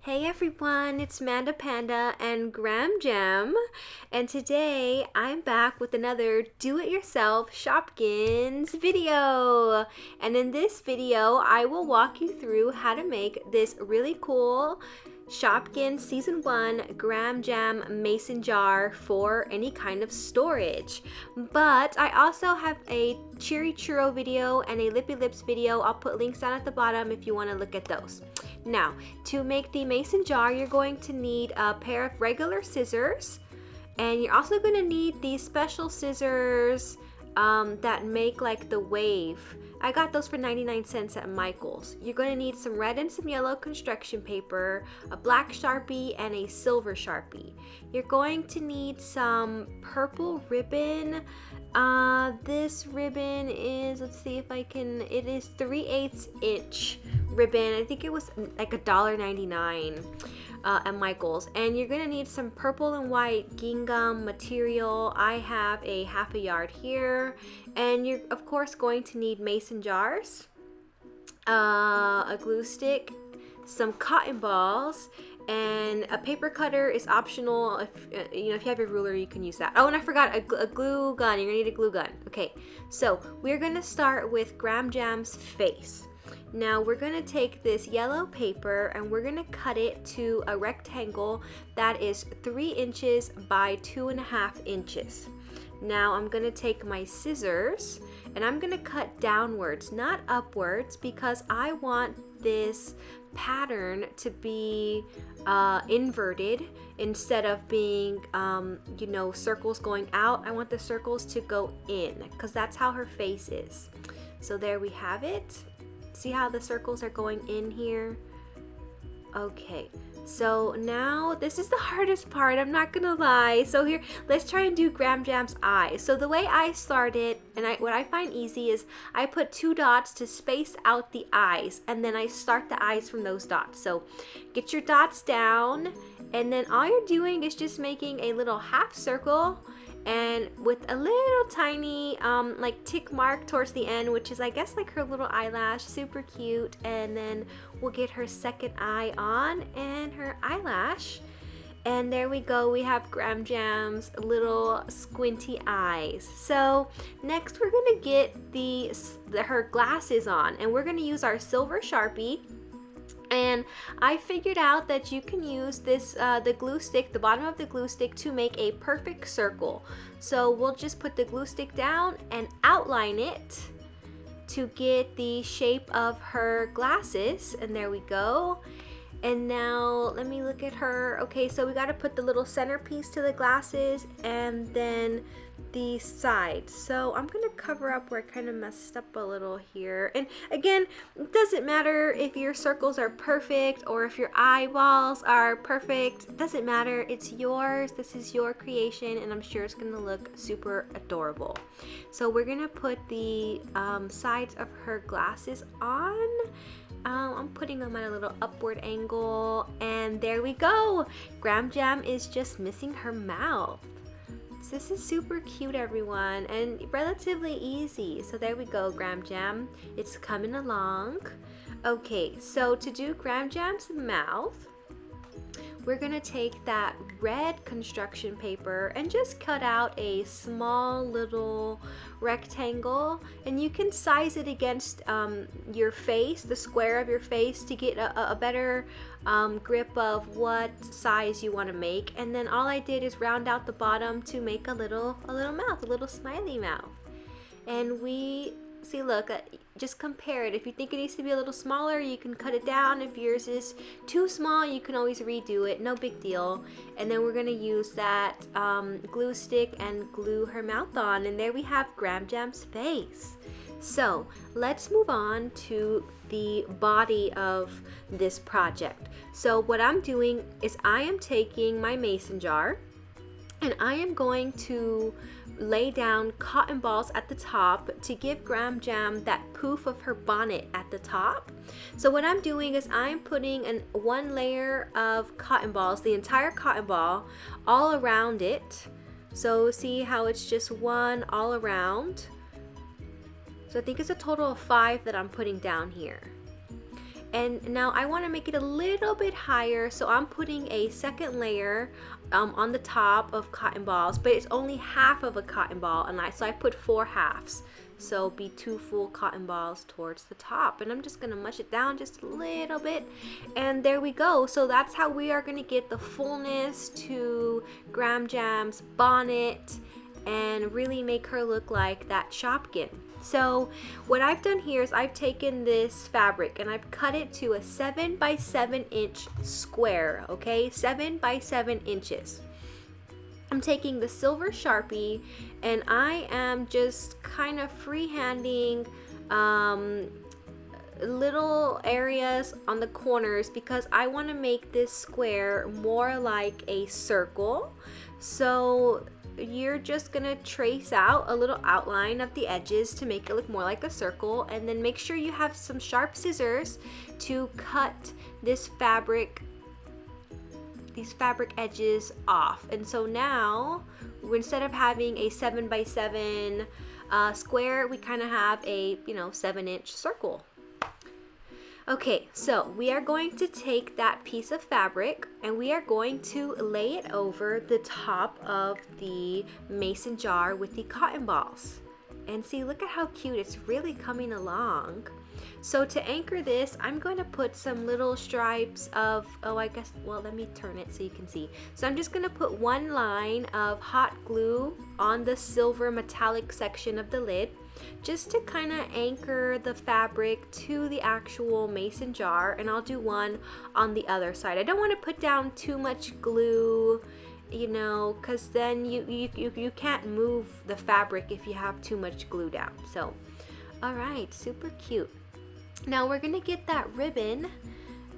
Hey everyone, it's MandaPanda and Gran Jam, and today I'm back with another do-it-yourself Shopkins video. And in this video, I will walk you through how to make this really cool Shopkins Season 1 Gran Jam mason jar for any kind of storage. But I also have a CHEERY churro video and a LIPPY-LIPS video. I'll put links down at the bottom if you want to look at those. Now, to make the mason jar, you're going to need a pair of regular scissors, and you're also going to need these special scissors that make like the wave. I got those for 99 cents at Michael's. You're going to need some red and some yellow construction paper, a black Sharpie, and a silver Sharpie. You're going to need some purple ribbon. This ribbon is, let's see if I can, it is 3/8 inch ribbon. I think it was like $1.99 at Michael's. And you're gonna need some purple and white gingham material. I have a half a yard here. And you're of course going to need mason jars, a glue stick, some cotton balls, and a paper cutter is optional. If you have your ruler, you can use that. Oh, and I forgot a glue gun. You're gonna need a glue gun. Okay, so we're gonna start with Gran Jam's face. Now we're gonna take this yellow paper and we're gonna cut it to a rectangle that is 3 inches by 2.5 inches. Now I'm gonna take my scissors and I'm gonna cut downwards, not upwards, because I want this pattern to be inverted instead of being circles going out. I want the circles to go in because that's how her face is. So there we have it. See how the circles are going in here? Okay, so now this is the hardest part, I'm not gonna lie. So here, let's try and do Gran Jam's eyes. So the way I started, and what I find easy is I put 2 dots to space out the eyes, and then I start the eyes from those dots. So get your dots down, and then all you're doing is just making a little half circle, and with a little tiny like tick mark towards the end, which is I guess like her little eyelash. Super cute. And then we'll get her second eye on and her eyelash, and there we go. We have Gran Jam's little squinty eyes. So next we're gonna get her glasses on, and we're gonna use our silver Sharpie. And I figured out that you can use this, the glue stick, the bottom of the glue stick, to make a perfect circle. So we'll just put the glue stick down and outline it to get the shape of her glasses. And there we go. And now let me look at her. Okay, so we got to put the little centerpiece to the glasses and then the sides. So I'm gonna cover up where I kind of messed up a little here. And again, it doesn't matter if your circles are perfect or if your eyeballs are perfect. It doesn't matter. It's yours. This is your creation, and I'm sure it's gonna look super adorable. So we're gonna put the sides of her glasses on. I'm putting them at a little upward angle, and there we go. Gran Jam is just missing her mouth. So this is super cute, everyone, and relatively easy. So there we go, Gran Jam. It's coming along. Okay, so to do Gran Jam's mouth, we're gonna take that red construction paper and just cut out a small little rectangle, and you can size it against your face, the square of your face, to get a better grip of what size you want to make. And then all I did is round out the bottom to make a little mouth, a little smiley mouth. And we see, look, just compare it. If you think it needs to be a little smaller, you can cut it down. If yours is too small, you can always redo it, no big deal. And then we're gonna use that glue stick and glue her mouth on, and there we have Gran Jam's face. So let's move on to the body of this project. So what I'm doing is I am taking my mason jar and I am going to lay down cotton balls at the top to give Gran Jam that poof of her bonnet at the top. So what I'm doing is I'm putting one layer of cotton balls, the entire cotton ball, all around it. So see how it's just one all around. So I think it's a total of 5 that I'm putting down here. And now I want to make it a little bit higher, so I'm putting a second layer on the top of cotton balls, but it's only half of a cotton ball, and so I put 4 halves, so be 2 full cotton balls towards the top. And I'm just gonna mush it down just a little bit, and there we go. So that's how we are gonna get the fullness to Gran Jam's bonnet and really make her look like that Shopkin. So what I've done here is I've taken this fabric and I've cut it to a 7 by 7 inch square, okay? 7 by 7 inches. I'm taking the silver Sharpie and I am just kind of freehanding little areas on the corners because I want to make this square more like a circle. So you're just gonna trace out a little outline of the edges to make it look more like a circle, and then make sure you have some sharp scissors to cut these fabric edges off. And so now instead of having a 7 by 7 square, we kind of have a 7-inch circle. Okay, so we are going to take that piece of fabric and we are going to lay it over the top of the mason jar with the cotton balls. And see, look at how cute, it's really coming along. So to anchor this, I'm going to put some little stripes of, let me turn it so you can see. So I'm just going to put one line of hot glue on the silver metallic section of the lid, just to kind of anchor the fabric to the actual mason jar, and I'll do one on the other side. I don't want to put down too much glue, because then you can't move the fabric if you have too much glue down. So, all right, super cute. Now we're gonna get that ribbon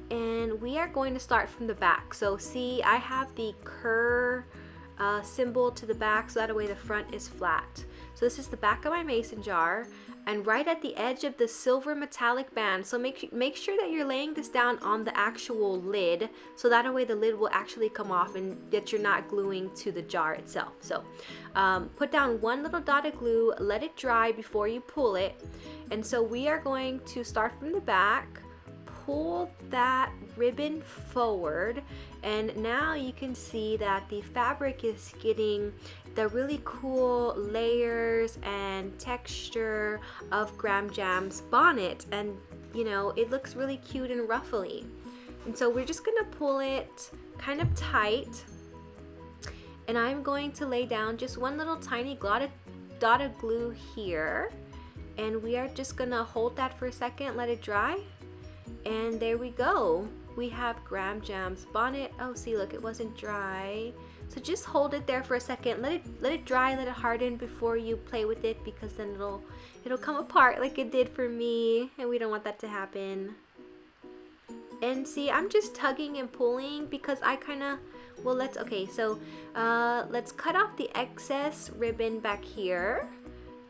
and we are going to start from the back. So see, I have the curve symbol to the back, so that way the front is flat. So this is the back of my mason jar, and right at the edge of the silver metallic band. So make sure that you're laying this down on the actual lid, so that way the lid will actually come off and that you're not gluing to the jar itself. So put down one little dot of glue, let it dry before you pull it. And so we are going to start from the back, pull that ribbon forward, and now you can see that the fabric is getting the really cool layers and texture of Gran Jam's bonnet, and it looks really cute and ruffly. And so we're just gonna pull it kind of tight, and I'm going to lay down just one little tiny dot of glue here, and we are just gonna hold that for a second, let it dry. And there we go. We have Gran Jam's bonnet. Oh, see, look, it wasn't dry. So just hold it there for a second. Let it dry, let it harden before you play with it, because then it'll come apart like it did for me, and we don't want that to happen. And see, I'm just tugging and pulling because I kind of, let's cut off the excess ribbon back here.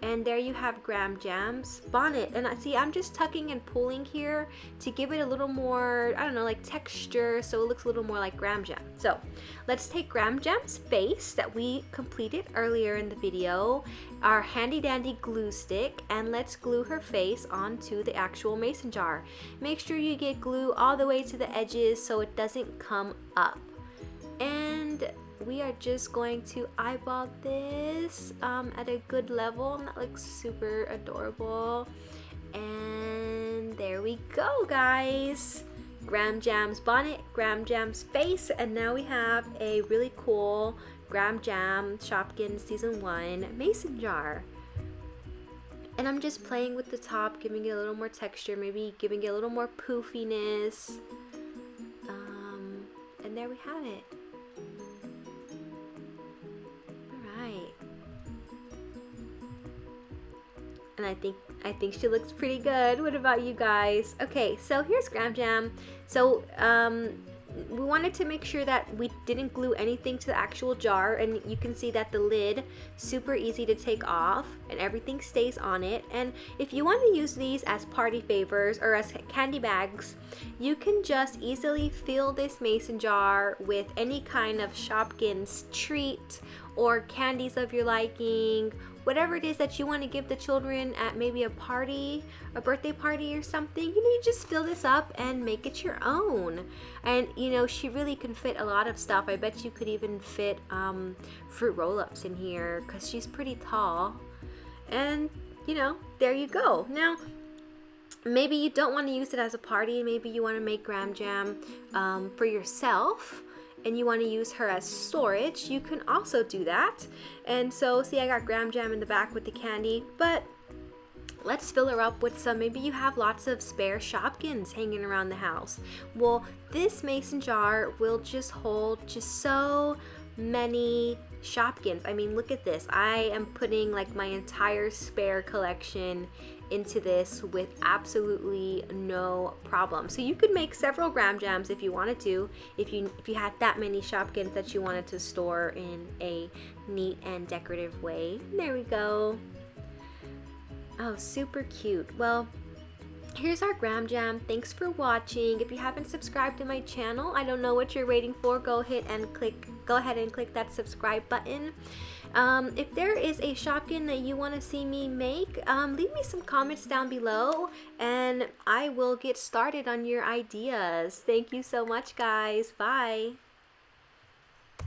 And there you have Gran Jam's bonnet. And I'm just tucking and pulling here to give it a little more, like texture, so it looks a little more like Gran Jam. So let's take Gran Jam's face that we completed earlier in the video, our handy dandy glue stick, and let's glue her face onto the actual mason jar. Make sure you get glue all the way to the edges so it doesn't come up. And we are just going to eyeball this at a good level, and that looks super adorable. And there we go, guys. Gran Jam's bonnet, Gran Jam's face, and now we have a really cool Gran Jam Shopkins Season 1 mason jar. And I'm just playing with the top, giving it a little more texture, maybe giving it a little more poofiness. And there we have it. And I think she looks pretty good. What about you guys? Okay, so here's Gran Jam. So we wanted to make sure that we didn't glue anything to the actual jar, and you can see that the lid, super easy to take off and everything stays on it. And if you want to use these as party favors or as candy bags, you can just easily fill this mason jar with any kind of Shopkins treat or candies of your liking, whatever it is that you want to give the children at maybe a party, a birthday party or something. You know, you just fill this up and make it your own. And you know, she really can fit a lot of stuff. I bet you could even fit fruit roll-ups in here because she's pretty tall. And you know, there you go. Now, maybe you don't want to use it as a party. Maybe you want to make Gran Jam for yourself and you want to use her as storage. You can also do that. And so, see, I got Gran Jam in the back with the candy, but let's fill her up with some. Maybe you have lots of spare Shopkins hanging around the house. Well, this mason jar will just hold just so many Shopkins. I mean, look at this. I am putting like my entire spare collection into this with absolutely no problem. So you could make several Gran Jams if you wanted to, if you had that many Shopkins that you wanted to store in a neat and decorative way. There we go. Oh, super cute. Well, here's our Gran Jam. Thanks for watching. If you haven't subscribed to my channel, I don't know what you're waiting for. Go ahead and click that subscribe button. If there is a Shopkin that you want to see me make, leave me some comments down below and I will get started on your ideas. Thank you so much, guys. Bye.